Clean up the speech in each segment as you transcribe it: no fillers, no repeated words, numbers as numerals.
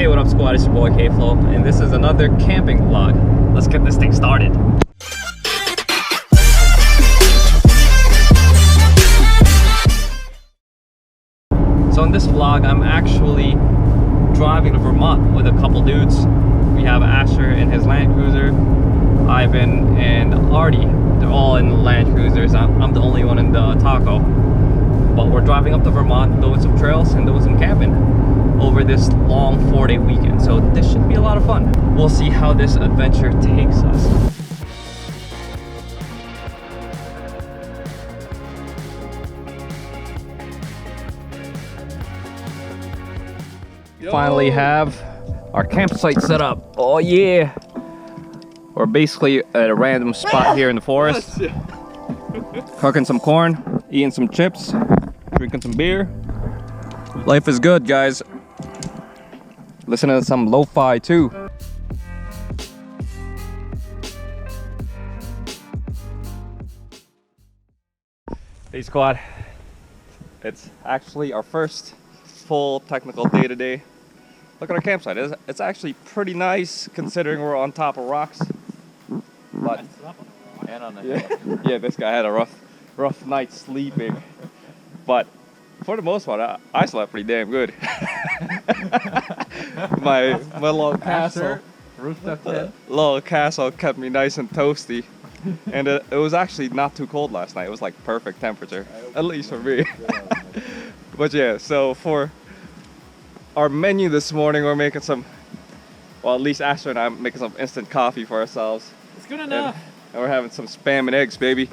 Hey, what up squad, it's your boy K-Flow, and this is another camping vlog. Let's get this thing started. So in this vlog, I'm actually driving to Vermont with a couple dudes. We have Asher in his Land Cruiser, Ivan and Artie. They're all in Land Cruisers. I'm the only one in the Taco. But we're driving up to Vermont, doing some trails and doing some camping over this long 4-day weekend. So this should be a lot of fun. We'll see how this adventure takes us. Finally have our campsite set up. Oh yeah! We're basically at a random spot here in the forest. Cooking some corn, eating some chips, drinking some beer. Life is good, guys. Listening to some lo-fi too. Hey squad. It's actually our first full technical day today. Look at our campsite. It's actually pretty nice considering we're on top of rocks. But yeah, this guy had a rough night sleeping. But for the most part, I slept pretty damn good. my little castle, little castle kept me nice and toasty, and it was actually not too cold last night. It was like perfect temperature, at least for me. But yeah, so for our menu this morning, we're making some, well, at least Asher and I are making some instant coffee for ourselves. It's good enough. And we're having some spam and eggs, baby.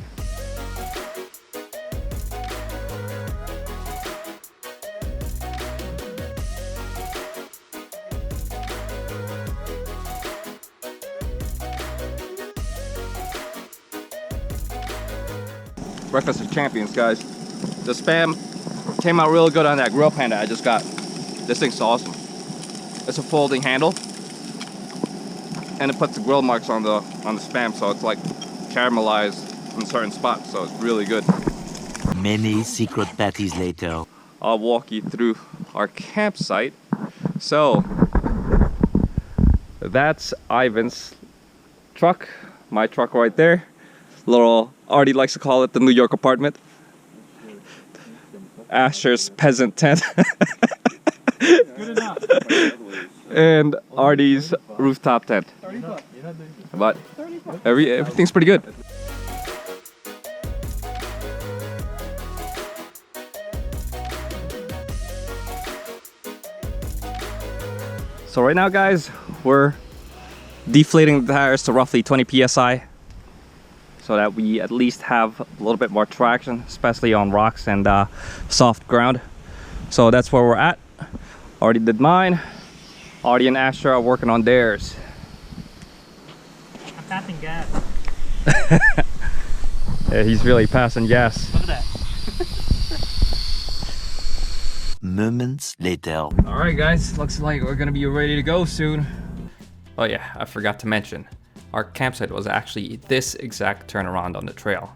Breakfast of champions, guys. The spam came out real good on that grill pan that I just got. This thing's awesome. It's a folding handle, and it puts the grill marks on the spam, so it's like caramelized in certain spots. So it's really good. Many secret patties later. I'll walk you through our campsite. So that's Ivan's truck, my truck right there. Little Artie likes to call it the New York apartment. Asher's peasant tent. Good enough. And Artie's rooftop tent. But everything's pretty good. So right now, guys, we're deflating the tires to roughly 20 psi so that we at least have a little bit more traction, especially on rocks and soft ground. So that's where we're at. Already did mine. Artie and Asher are working on theirs. I'm passing gas. Yeah, he's really passing gas. Look at that. Moments later. All right, guys, looks like we're gonna be ready to go soon. Oh yeah, I forgot to mention, our campsite was actually this exact turnaround on the trail.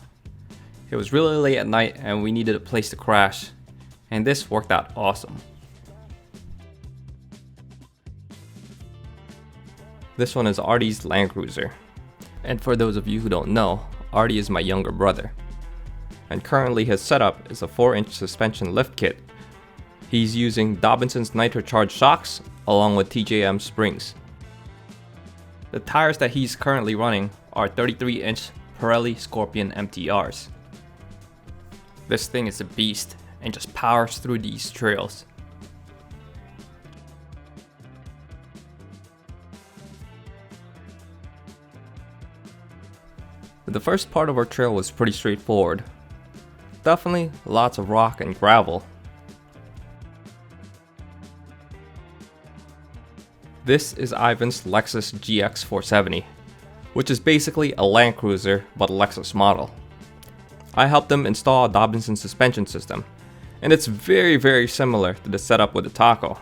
It was really late at night and we needed a place to crash, and this worked out awesome. This one is Artie's Land Cruiser. And for those of you who don't know, Artie is my younger brother. And currently his setup is a 4-inch suspension lift kit. He's using Dobinson's nitrocharged shocks along with TJM springs. The tires that he's currently running are 33-inch Pirelli Scorpion MTRs. This thing is a beast and just powers through these trails. The first part of our trail was pretty straightforward. Definitely lots of rock and gravel. This is Ivan's Lexus GX 470, which is basically a Land Cruiser but a Lexus model. I helped them install a Dobinson suspension system, and it's very similar to the setup with the Taco.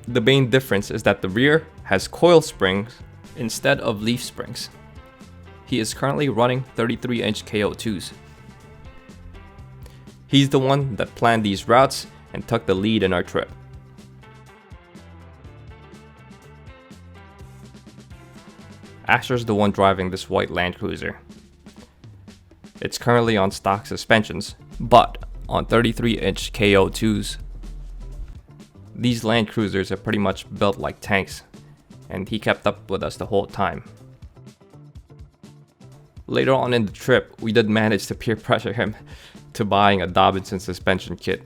The main difference is that the rear has coil springs instead of leaf springs. He is currently running 33-inch KO2s. He's the one that planned these routes and took the lead in our trip. Asher's the one driving this white Land Cruiser. It's currently on stock suspensions, but on 33-inch KO2s. These Land Cruisers are pretty much built like tanks, and he kept up with us the whole time. Later on in the trip, we did manage to peer pressure him to buying a Dobinson suspension kit.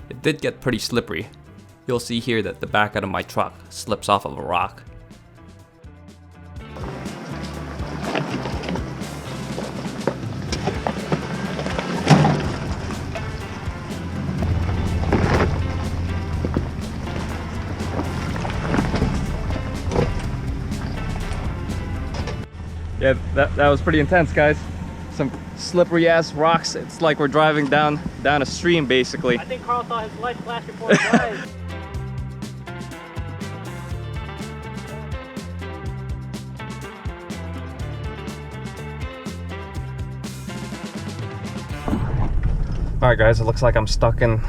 It did get pretty slippery. You'll see here that the back end of my truck slips off of a rock. Yeah, that was pretty intense, guys. Some slippery ass rocks. It's like we're driving down a stream basically. I think Carl saw his light flash before his eyes. Alright guys, it looks like I'm stuck in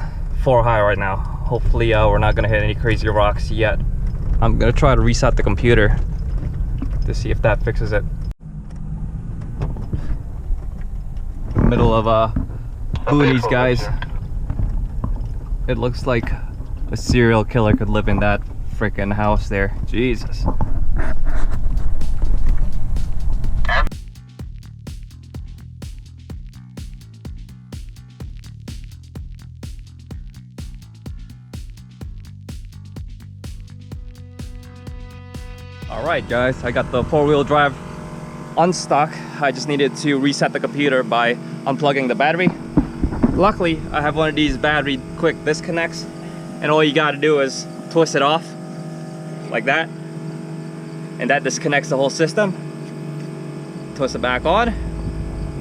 4 high right now. Hopefully we're not gonna hit any crazy rocks yet. I'm gonna try to reset the computer to see if that fixes it. Middle of boonies, guys. It looks like a serial killer could live in that freaking house there. Jesus. Alright guys, I got the 4-wheel drive unstuck. I just needed to reset the computer by unplugging the battery. Luckily, I have one of these battery quick disconnects, and all you gotta do is twist it off like that, and that disconnects the whole system. Twist it back on,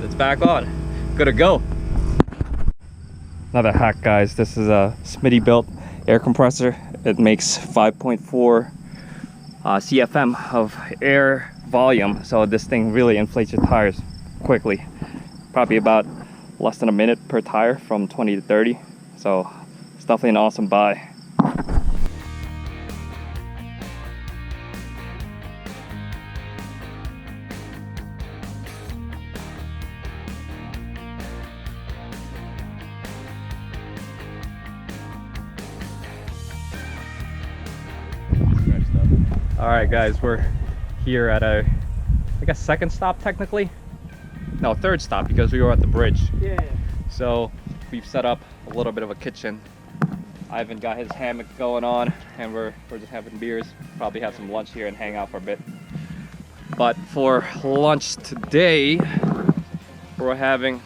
it's back on. Good to go. Another hack, guys. This is a Smitty built air compressor. It makes 5.4 CFM of air volume, so this thing really inflates your tires quickly. Probably about less than a minute per tire from 20 to 30, so it's definitely an awesome buy. Alright guys, we're here at I guess second stop technically. No, third stop because we were at the bridge. Yeah. So we've set up a little bit of a kitchen. Ivan got his hammock going on, and we're just having beers. Probably have some lunch here and hang out for a bit. But for lunch today, we're having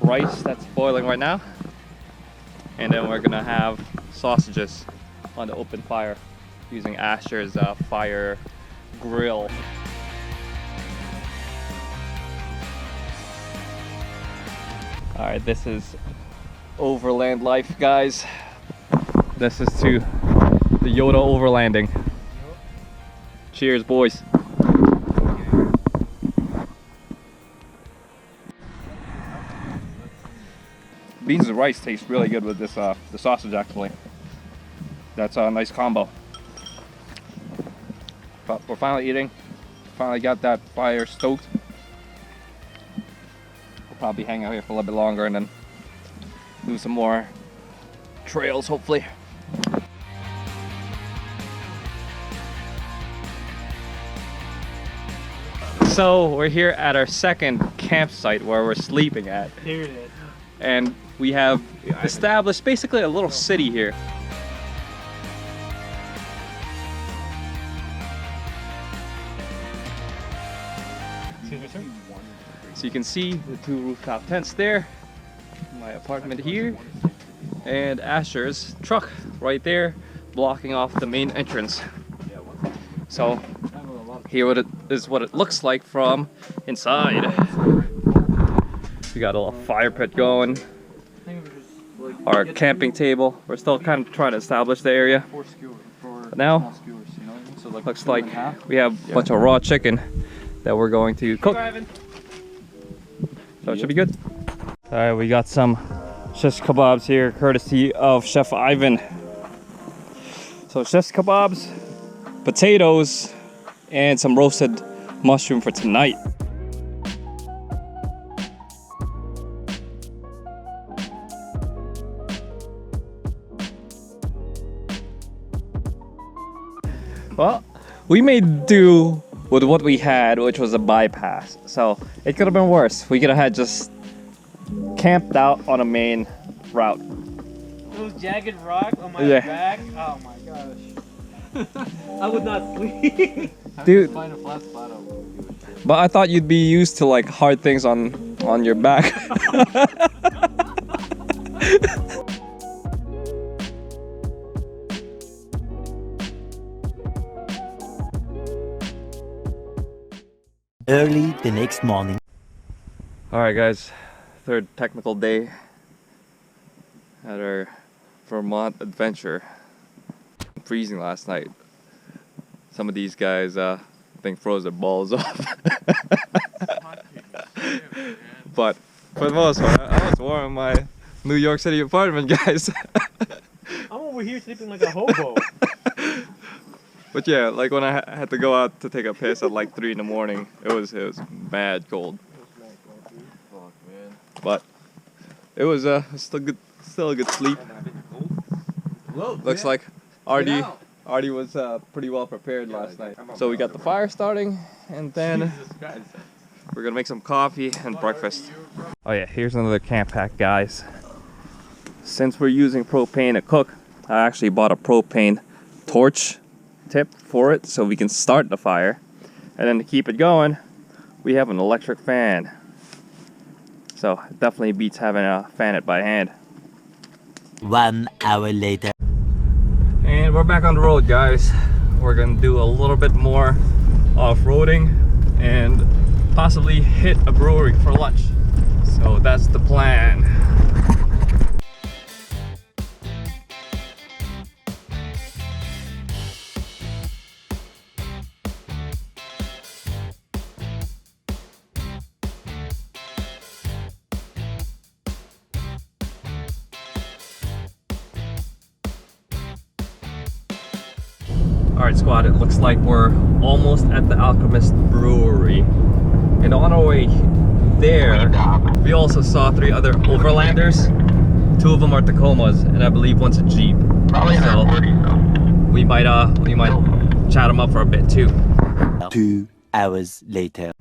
rice that's boiling right now, and then we're gonna have sausages on the open fire using Asher's fire grill. Alright, this is overland life, guys. This is to the Yoda overlanding. Cheers, boys. Beans and rice taste really good with this the sausage actually. That's a nice combo. But we're finally eating. Finally got that fire stoked. We'll probably hang out here for a little bit longer and then do some more trails, hopefully. So we're here at our second campsite where we're sleeping at. Here it is. And we have established basically a little city here. So you can see the 2 rooftop tents there, my apartment here, and Asher's truck right there, blocking off the main entrance. So here is what it looks like from inside. We got a little fire pit going. Our camping table. We're still kind of trying to establish the area. But now, looks like we have a bunch of raw chicken that we're going to cook. So it should be good. Alright, we got some shish kebabs here, courtesy of Chef Ivan. So shish kebabs, potatoes, and some roasted mushroom for tonight. Well, we made do with what we had, which was a bypass. So it could have been worse. We could have had just camped out on a main route. Those jagged rocks on my back. Oh my gosh. I would not sleep. Dude. Find a flat spot. But I thought you'd be used to like hard things on your back. Early the next morning. Alright guys, third technical day at our Vermont adventure. Freezing last night. Some of these guys I think froze their balls off. But for the most part, I was warm in my New York City apartment, guys. I'm over here sleeping like a hobo. But yeah, like when I had to go out to take a piss at like 3 in the morning, it was mad cold. But it was still a good sleep. Looks like Artie was pretty well prepared last night. So we got the fire starting, and then we're gonna make some coffee and breakfast. Oh yeah, here's another camp hack, guys. Since we're using propane to cook, I actually bought a propane torch tip for it so we can start the fire, and then to keep it going we have an electric fan, so it definitely beats having to fan it by hand. 1 hour later. And we're back on the road, guys. We're gonna do a little bit more off-roading and possibly hit a brewery for lunch, so that's the plan. Alright squad, it looks like we're almost at the Alchemist Brewery. And on our way there, we also saw 3 other overlanders. 2 of them are Tacomas, and I believe one's a Jeep. So we might chat them up for a bit too. 2 hours later.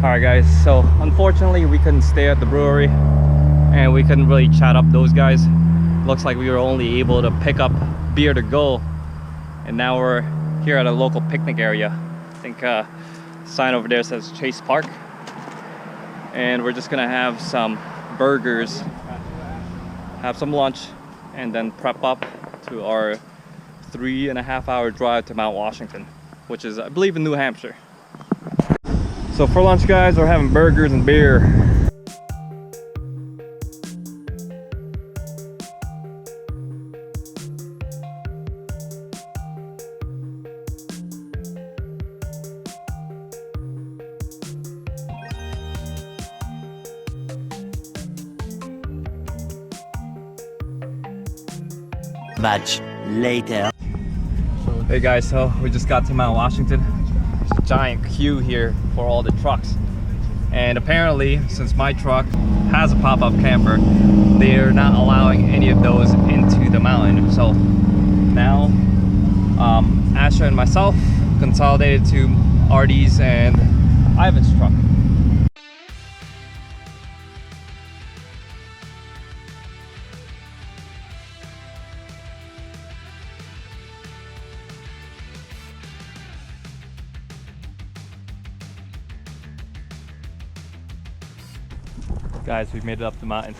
Alright guys, so unfortunately we couldn't stay at the brewery and we couldn't really chat up those guys. Looks like we were only able to pick up beer to go. And now we're here at a local picnic area. I think sign over there says Chase Park. And we're just gonna have some burgers, have some lunch, and then prep up to our 3.5 hour drive to Mount Washington, which is, I believe, in New Hampshire. So for lunch, guys, we're having burgers and beer. Much later. Hey guys, so we just got to Mount Washington. There's a giant queue here for all the trucks. And apparently, since my truck has a pop-up camper, they're not allowing any of those into the mountain. So now, Asher and myself consolidated to Artie's and Ivan's truck. Guys, we made it up the mountain.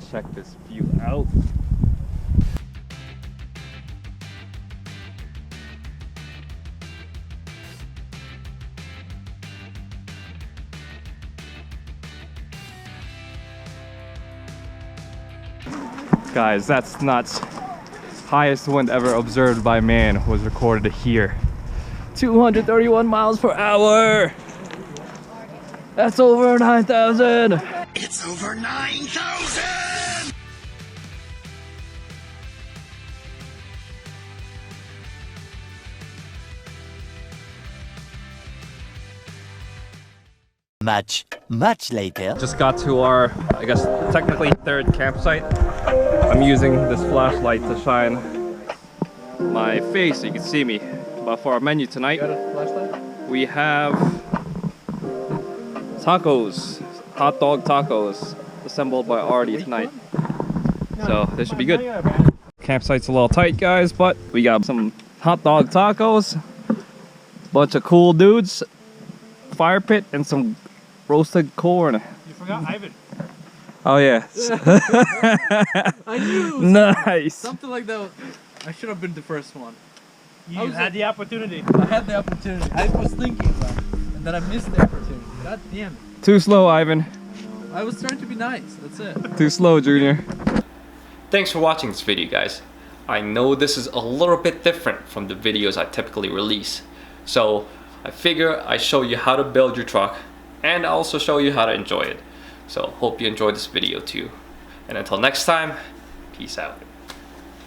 Check this view out. Guys, that's nuts. Highest wind ever observed by man was recorded here. 231 miles per hour. That's over 9,000. It's over 9,000! Much later. Just got to our, I guess, technically third campsite. I'm using this flashlight to shine my face so you can see me. But for our menu tonight, we have tacos, hot dog tacos, assembled by Artie tonight. So this should be good. Campsite's a little tight, guys, but we got some hot dog tacos, bunch of cool dudes, fire pit, and some roasted corn. You forgot Ivan. Oh yeah. I knew. Nice. Something like that. I should have been the first one. You had the opportunity. I had the opportunity. I was thinking about it, and then I missed the opportunity. God damn it. Too slow, Ivan. I was trying to be nice. That's it. Too slow, Junior. Thanks for watching this video, guys. I know this is a little bit different from the videos I typically release. So I figure I show you how to build your truck and also show you how to enjoy it. So hope you enjoyed this video too. And until next time, peace out.